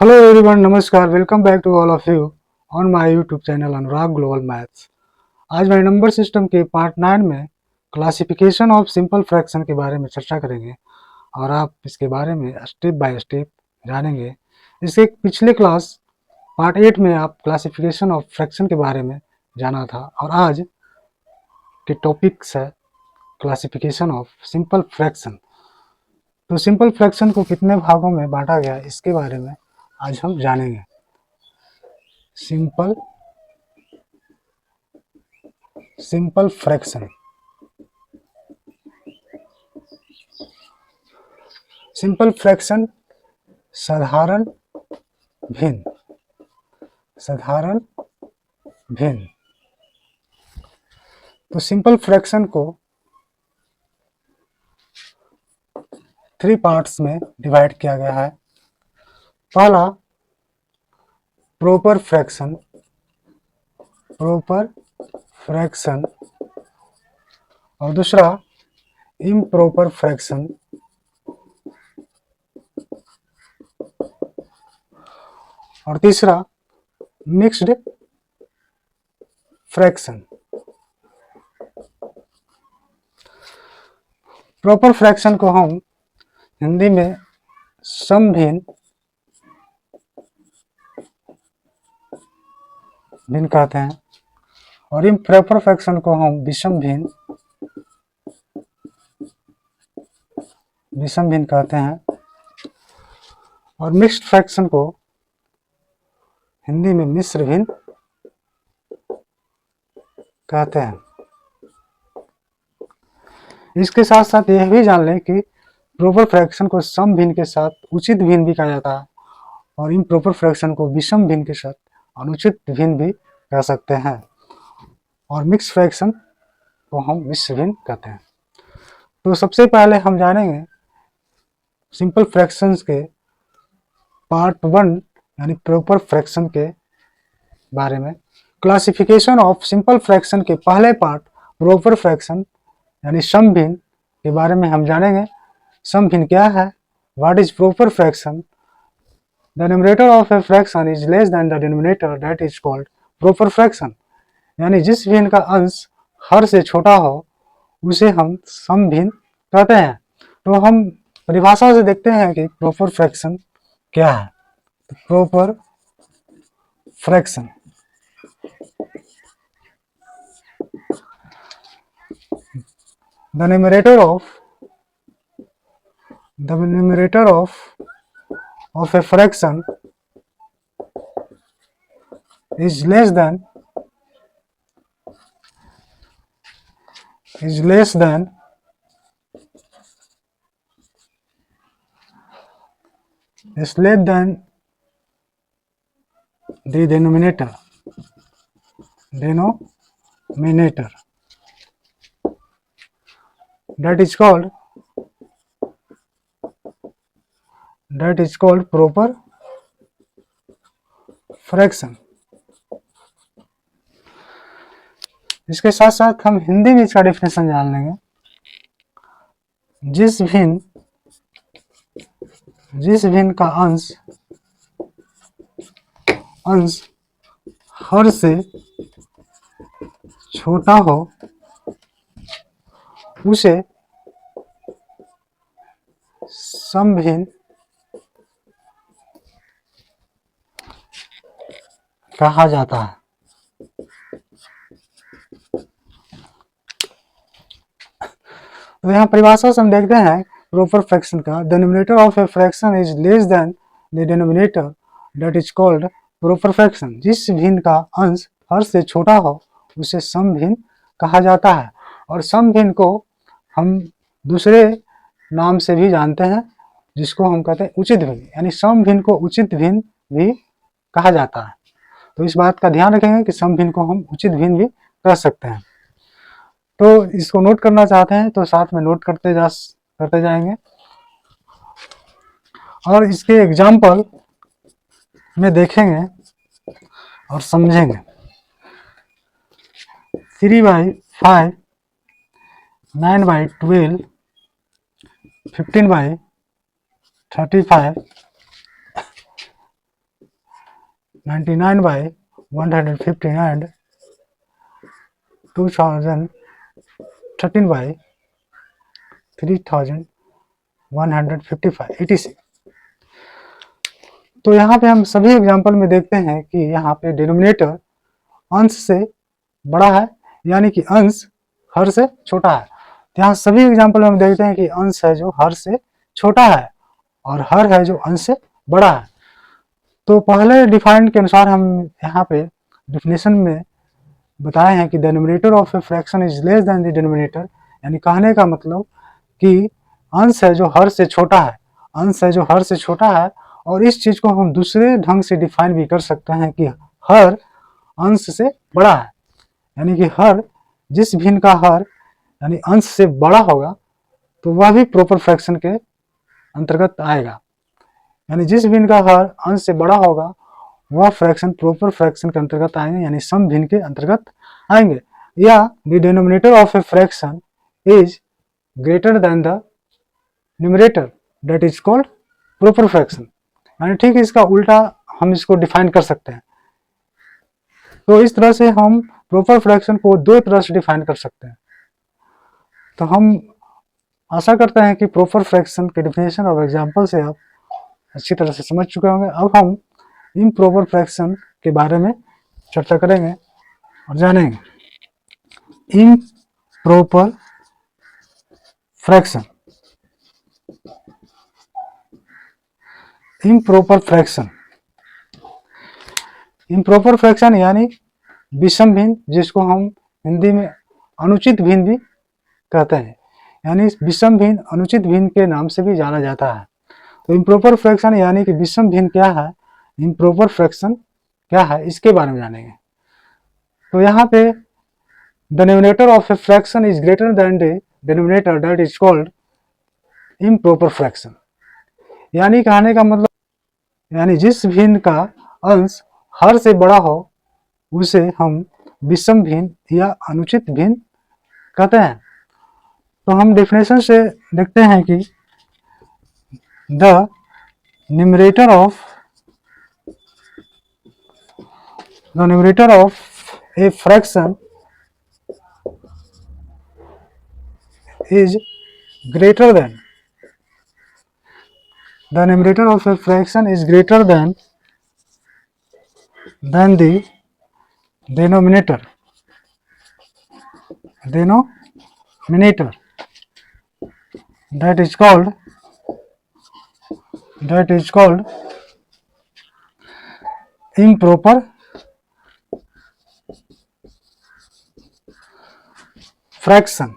Hello everyone, नमस्कार। Welcome back to all of you on my YouTube channel Anurag global maths. आज मैं number system के part 9 में classification of simple fraction के बारे में चर्चा करेंगे और आप इसके बारे में स्टेप बाय स्टेप जानेंगे। इसके पिछले क्लास पार्ट 8 में आप क्लासिफिकेशन ऑफ फ्रैक्शन के बारे में जाना था और आज के टॉपिक्स है क्लासिफिकेशन ऑफ सिंपल फ्रैक्शन। तो सिंपल फ्रैक्शन को कितने भागों में बांटा गया इसके बारे में आज हम जानेंगे। Simple fraction. सिंपल फ्रैक्शन साधारण भिन्न। तो सिंपल फ्रैक्शन को 3 पार्ट्स में डिवाइड किया गया है। पहला प्रॉपर फ्रैक्शन और दूसरा इम्प्रॉपर फ्रैक्शन और तीसरा मिक्स्ड फ्रैक्शन। प्रॉपर फ्रैक्शन को हम हिंदी में समभिन्न कहते हैं और इम्प्रॉपर फ्रैक्शन को हम विषम भिन्न कहते हैं और मिक्स्ड फ्रैक्शन को हिंदी में मिश्र भिन्न कहते हैं। इसके साथ साथ यह भी जान लें कि प्रॉपर फ्रैक्शन को सम भिन्न के साथ उचित भिन्न भी कहा जाता है और इम्प्रॉपर फ्रैक्शन को विषम भिन्न के साथ अनुचित भिन्न भी कह सकते हैं और मिक्स फ्रैक्शन को हम मिश्र भिन्न कहते हैं। तो सबसे पहले हम जानेंगे सिंपल फ्रैक्शंस के पार्ट 1 यानी प्रॉपर फ्रैक्शन के बारे में। क्लासिफिकेशन ऑफ सिंपल फ्रैक्शन के पहले पार्ट प्रॉपर फ्रैक्शन यानी सम भिन्न के बारे में हम जानेंगे। सम भिन्न क्या है? What is proper fraction? The numerator of a fraction is less than the denominator, that is called proper fraction. यानी जिस भिन्न का अंश हर से छोटा हो उसे हम सम भिन्न कहते हैं। तो हम परिभाषा से देखते हैं कि प्रॉपर फ्रैक्शन क्या है। Proper fraction the numerator of a fraction is less than the denominator that is called proper fraction. इसके साथ साथ हम हिंदी में इसका डेफिनेशन जान लेंगे। जिस भिन्न का अंश हर से छोटा हो उसे सम भिन्न कहा जाता है। तो यहाँ परिभाषा से हम देखते हैं प्रॉपर फ्रैक्शन का। The numerator of a fraction is less than the denominator, that is called proper fraction. जिस भिन्न का अंश हर से छोटा हो उसे सम भिन्न कहा जाता है और सम भिन्न को हम दूसरे नाम से भी जानते हैं जिसको हम कहते हैं उचित भिन्न। यानी सम भिन्न को उचित भिन्न भी कहा जाता है। तो इस बात का ध्यान रखेंगे कि सम भिन्न को हम उचित भिन्न भी कह सकते हैं। तो इसको नोट करना चाहते हैं तो साथ में नोट करते जाएंगे और इसके एग्जाम्पल में देखेंगे और समझेंगे। 3/5, 9/12, 15/35, 99 by 115 and 2013 by 3155 etc. तो यहाँ पे हम सभी एग्जाम्पल में देखते हैं कि यहाँ पे डिनोमिनेटर अंश से बड़ा है, यानी कि अंश हर से छोटा है। तो यहाँ सभी एग्जाम्पल में हम देखते हैं कि अंश है जो हर से छोटा है और हर है जो अंश से बड़ा है। तो पहले डिफाइंड के अनुसार हम यहाँ पे डिफिनेशन में बताए हैं कि the numerator of a fraction is less than the denominator, यानी कहने का मतलब कि अंश है जो हर से छोटा है, अंश है जो हर से छोटा है। और इस चीज को हम दूसरे ढंग से डिफाइन भी कर सकते हैं कि हर अंश से बड़ा है, यानी कि हर जिस भिन्न का हर यानी अंश से बड़ा होगा तो वह भी प्रॉपर फ्रैक्शन के अंतर्गत आएगा, यानी जिस भिन्न का हर अंश से बड़ा होगा वह फ्रैक्शन प्रॉपर फ्रैक्शन के अंतर्गत आएंगे, यानी सम भिन्न के अंतर्गत आएंगे। या the denominator of a fraction is greater than the numerator that is called proper fraction, यानी ठीक इसका उल्टा हम इसको डिफाइन कर सकते हैं। तो इस तरह से हम प्रॉपर फ्रैक्शन को दो तरह से डिफाइन कर सकते हैं। तो हम आशा करते हैं कि प्रॉपर फ्रैक्शन के डिफिनेशन और एग्जांपल से आप अच्छी तरह से समझ चुके होंगे। अब हम इम्प्रॉपर फ्रैक्शन के बारे में चर्चा करेंगे और जानेंगे। Improper fraction, improper fraction, improper fraction यानी विषम भिन्न, जिसको हम हिंदी में अनुचित भिन्न भी कहते हैं, यानी विषम भिन्न अनुचित भिन्न के नाम से भी जाना जाता है। तो इम्प्रॉपर फ्रैक्शन यानी कि विषम भिन्न क्या है, इम्प्रॉपर फ्रैक्शन क्या है, इसके बारे में जानेंगे। तो यहाँ पे the numerator of a fraction is greater than the denominator that is called improper fraction, यानी कहने का मतलब यानी जिस भिन्न का अंश हर से बड़ा हो उसे हम विषम भिन्न या अनुचित भिन्न कहते हैं। तो हम डेफिनेशन से देखते हैं कि the numerator of a fraction is greater than, the numerator of a fraction is greater than the denominator that is called improper fraction।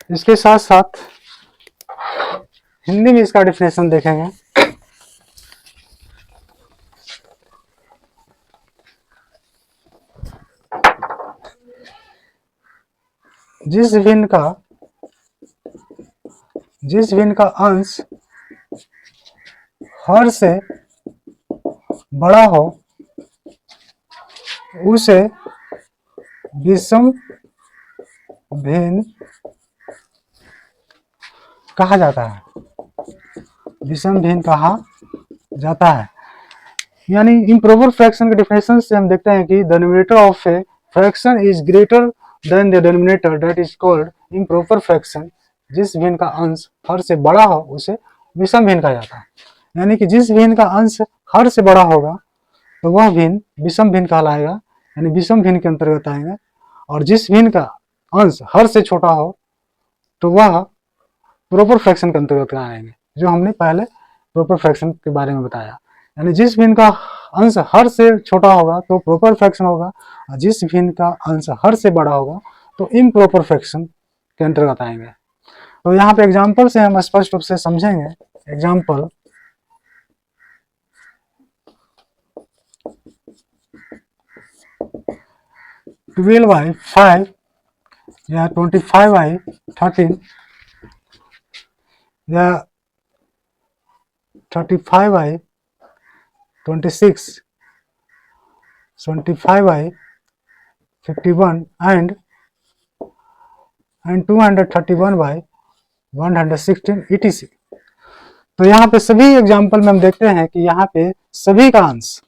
इसके साथ साथ हिंदी में इसका डिफिनेशन देखेंगे। जिस भिन्न का अंश हर से बड़ा हो उसे विषम भिन्न कहा जाता है, विषम भिन्न कहा जाता है। यानी इम्प्रॉपर फ्रैक्शन के डिफिनेशन से हम देखते हैं कि the numerator of a fraction is greater than the denominator that is called improper fraction. जिस भिन्न का अंश हर से बड़ा हो उसे विषम भिन्न कहा जाता है, यानी कि जिस भिन्न का अंश हर से बड़ा होगा तो वह भिन्न विषम भिन्न कहलाएगा, यानी विषम भिन्न के अंतर्गत आएगा। और जिस भिन्न का अंश हर से छोटा हो तो वह प्रॉपर फ्रैक्शन के अंतर्गत आएंगे, जो हमने पहले प्रॉपर फ्रैक्शन के बारे में बताया। यानी जिस भिन्न का अंश हर से छोटा होगा तो प्रॉपर फ्रैक्शन होगा, और जिस भिन्न का अंश हर से बड़ा होगा तो इम्प्रॉपर फ्रैक्शन के अंतर्गत आएंगे। तो यहाँ पे एग्जाम्पल से हम स्पष्ट रूप से समझेंगे। एग्जाम्पल, ट्वेल्व बाई 5 या 25/13 या 35/26, 25/51 and 231/116 etc. तो यहाँ पे सभी एग्जाम्पल में हम देखते हैं कि यहाँ पे सभी का अंश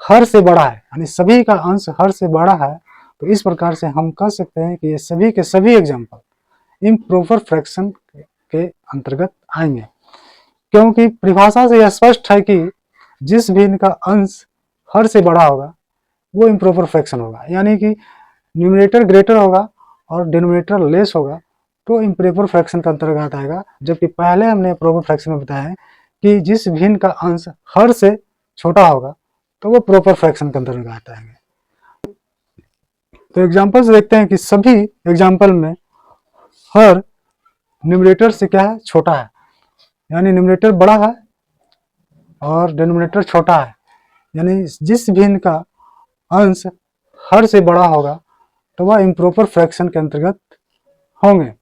हर से बड़ा है, यानी सभी का अंश हर से बड़ा है। तो इस प्रकार से हम कह सकते हैं कि ये सभी के सभी एग्जाम्पल इम्प्रॉपर फ्रैक्शन के अंतर्गत आएंगे, क्योंकि परिभाषा से यह स्पष्ट है कि जिस भिन्न का अंश हर से बड़ा होगा वो इम्प्रॉपर फ्रैक्शन होगा, यानी कि न्यूमरेटर ग्रेटर होगा और डिनोमिनेटर लेस होगा तो इम्प्रॉपर फ्रैक्शन का अंतर्गत आएगा। जबकि पहले हमने प्रॉपर फ्रैक्शन में बताया है कि जिस भिन्न का अंश हर से छोटा होगा तो वो प्रॉपर फ्रैक्शन के अंतर्गत आएंगे। तो एग्जाम्पल से देखते हैं कि सभी एग्जाम्पल में हर न्यूमरेटर से क्या है, छोटा है, यानी न्यूमरेटर बड़ा है और डिनोमिनेटर छोटा है, यानी जिस भिन्न का अंश हर से बड़ा होगा तो वह इम्प्रॉपर फ्रैक्शन के अंतर्गत होंगे।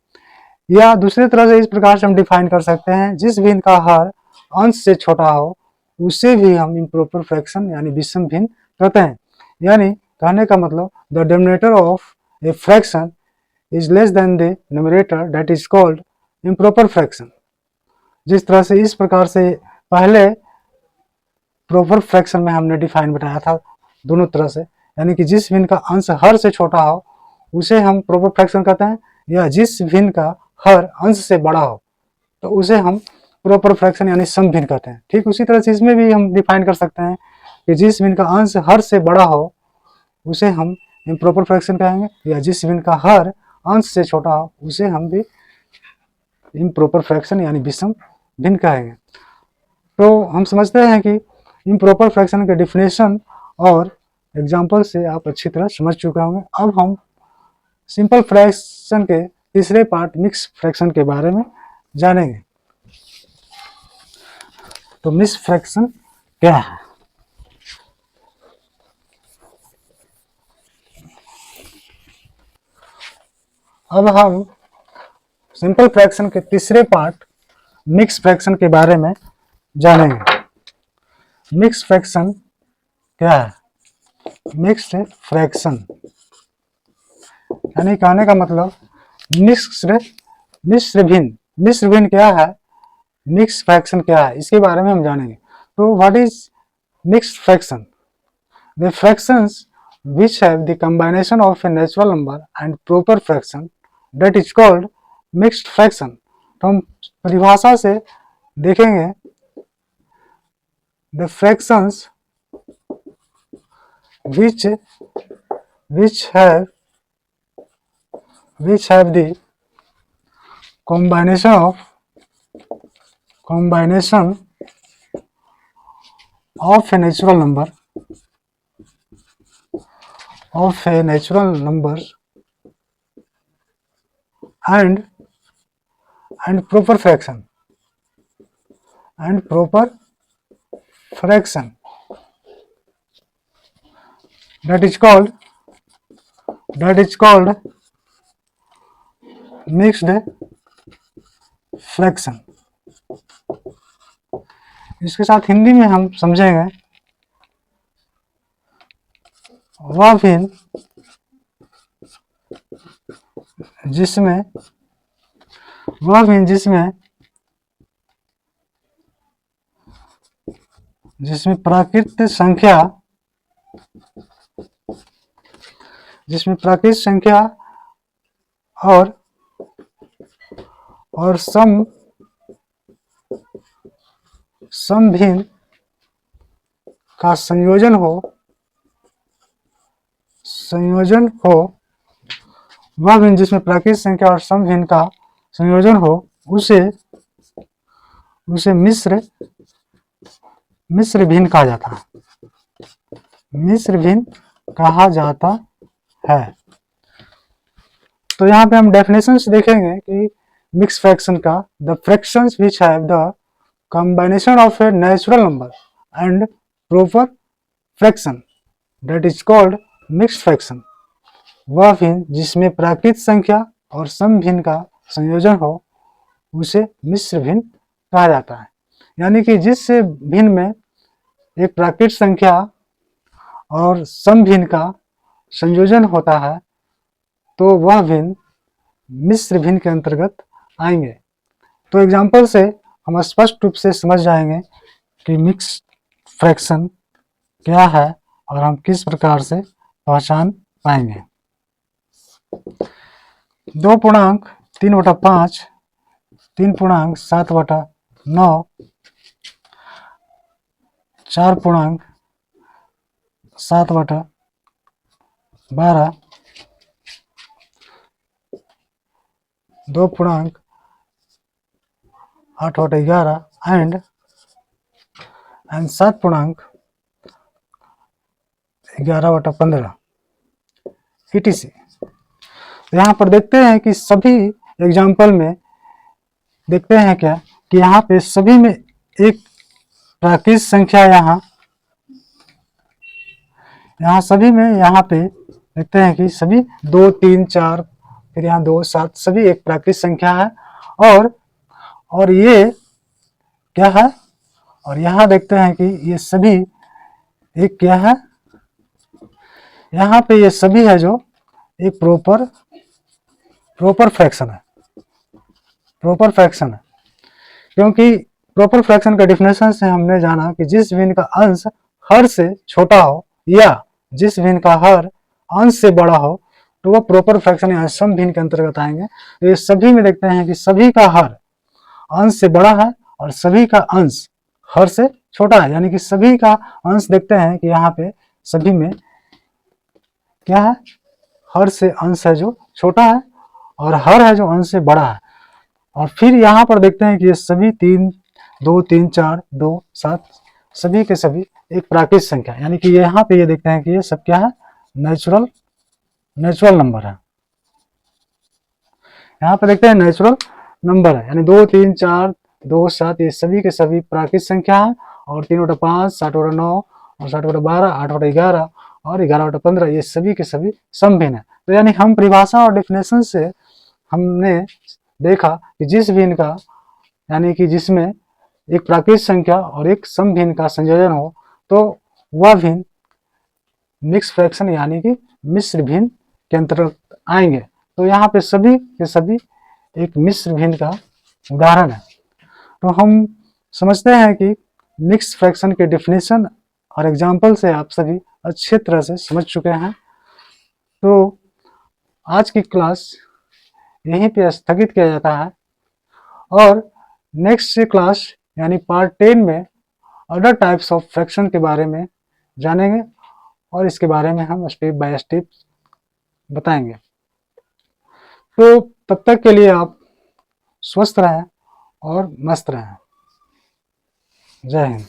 या दूसरी तरह से इस प्रकार से हम डिफाइन कर सकते हैं, जिस भिन्न का हर अंश से छोटा हो उसे भी हम इम्प्रॉपर फ्रैक्शन यानी विषम भिन्न कहते हैं। यानी कहने का मतलब the denominator of a fraction is less than the numerator that is called improper fraction. जिस तरह से इस प्रकार से पहले प्रॉपर फ्रैक्शन में हमने डिफाइन बताया था दोनों तरह से, यानी कि जिस भिन्न का अंश हर से छोटा हो उसे हम प्रॉपर फ्रैक्शन कहते हैं, या जिस भिन्न का हर अंश से बड़ा हो तो उसे हम प्रॉपर फ्रैक्शन यानी सम भिन्न कहते हैं। ठीक उसी तरह से इसमें भी हम डिफाइन कर सकते हैं कि जिस भिन्न का अंश हर से बड़ा हो उसे हम इम्प्रॉपर फ्रैक्शन कहेंगे, या जिस भिन्न का हर अंश से छोटा हो उसे हम भी इम्प्रॉपर फ्रैक्शन यानी विषम भिन्न कहेंगे। तो हम समझते हैं कि इम्प्रॉपर फ्रैक्शन के डिफिनेशन और एग्जाम्पल से आप अच्छी तरह समझ चुके होंगे। अब हम सिंपल फ्रैक्शन के तीसरे पार्ट मिक्स फ्रैक्शन के बारे में जानेंगे। तो मिक्स फ्रैक्शन क्या है? अब हम सिंपल फ्रैक्शन के तीसरे पार्ट मिक्स फ्रैक्शन के बारे में जानेंगे। मिक्स फ्रैक्शन क्या है? मिक्स्ड फ्रैक्शन यानी कहने का मतलब मिश्र भिन्न। मिश्र भिन्न क्या है, मिक्स फ्रैक्शन क्या है, इसके बारे में हम जानेंगे। तो what is mixed fraction? The fractions which have the combination of a natural number and proper fraction that is called mixed fraction। तो हम परिभाषा से देखेंगे the fractions which have the combination of a natural number and proper fraction that is called mixed fraction। इसके साथ हिंदी में हम समझेंगे वह भिन्न जिसमें प्राकृत संख्या और सम भिन्न का संयोजन हो वह भिन्न जिसमें प्राकृत संख्या और सम भिन्न का संयोजन हो उसे मिश्र भिन्न कहा जाता है। मिश्र भिन्न कहा जाता है। तो यहाँ पे हम डेफिनेशंस देखेंगे कि मिक्स फ्रैक्शन का, the fractions which have the combination of a natural number and proper fraction that is called mixed fraction। वह भिन्न जिसमें प्राकृत संख्या और सम भिन्न का संयोजन हो उसे मिश्र भिन्न कहा जाता है। यानी कि जिस भिन्न में एक प्राकृत संख्या और सम भिन्न का संयोजन होता है तो वह भिन्न मिश्र भिन्न के अंतर्गत आएंगे। तो एग्जाम्पल से हम स्पष्ट रूप से समझ जाएंगे कि मिक्स फ्रैक्शन क्या है और हम किस प्रकार से पहचान पाएंगे। 2.3/5, 3.7/9, 4.7/12, 2.8/11 एंड 7.11/15 etc। तो यहाँ पर देखते हैं कि सभी एग्जाम्पल में देखते हैं क्या कि यहाँ पे सभी में एक प्राकृत संख्या यहाँ सभी में यहाँ पे देखते हैं कि सभी 2, 3, 4 फिर यहाँ 2, 7 सभी एक प्राकृत संख्या है। और ये क्या है, और यहाँ देखते हैं कि ये सभी एक क्या है, यहाँ पे ये सभी है जो एक प्रॉपर फ्रैक्शन है, प्रॉपर फ्रैक्शन है। क्योंकि प्रॉपर फ्रैक्शन का डेफिनेशन से हमने जाना कि जिस भिन्न का अंश हर से छोटा हो या जिस भिन्न का हर अंश से बड़ा हो तो वह प्रॉपर फ्रैक्शन या सम भिन्न के अंतर्गत आएंगे। तो ये सभी में देखते हैं कि सभी का हर अंश से बड़ा है और सभी का अंश हर से छोटा है, यानी कि सभी का अंश देखते हैं कि यहाँ पे सभी में क्या है, हर से अंश है जो छोटा है और हर है जो अंश से बड़ा है। और फिर यहाँ पर देखते हैं कि ये सभी 3, 2, 3, 4, 2, 7 सभी के सभी एक प्राकृत संख्या, यानी कि यहाँ पे ये देखते हैं कि ये सब क्या है, नेचुरल नंबर है। यहाँ पे देखते हैं नेचुरल नंबर है, यानी 2, 3, 4, 2, 7 ये सभी के सभी प्राकृत संख्या है। और 3/5, 7/9 और 7/12, 8/11 और 11/15 ये सभी के सभी समभिन्न है। तो यानी हम परिभाषा और डेफिनेशन से हमने देखा कि जिस भिन्न का यानी कि जिसमें एक प्राकृत संख्या और एक समभिन्न का संयोजन हो तो वह भिन्न मिक्स फ्रैक्शन यानी कि मिश्र भिन्न के अंतर्गत आएंगे। तो यहाँ पे सभी के सभी एक मिश्र भिन्न का उदाहरण है। तो हम समझते हैं कि मिक्स फ्रैक्शन के डेफिनेशन और एग्जाम्पल से आप सभी अच्छे तरह से समझ चुके हैं। तो आज की क्लास यहीं पे स्थगित किया जाता है और नेक्स्ट क्लास यानी पार्ट 10 में अदर टाइप्स ऑफ फ्रैक्शन के बारे में जानेंगे और इसके बारे में हम स्टेप बाय स्टेप बताएंगे। तो तब तक के लिए आप स्वस्थ रहें और मस्त रहें। जय हिंद।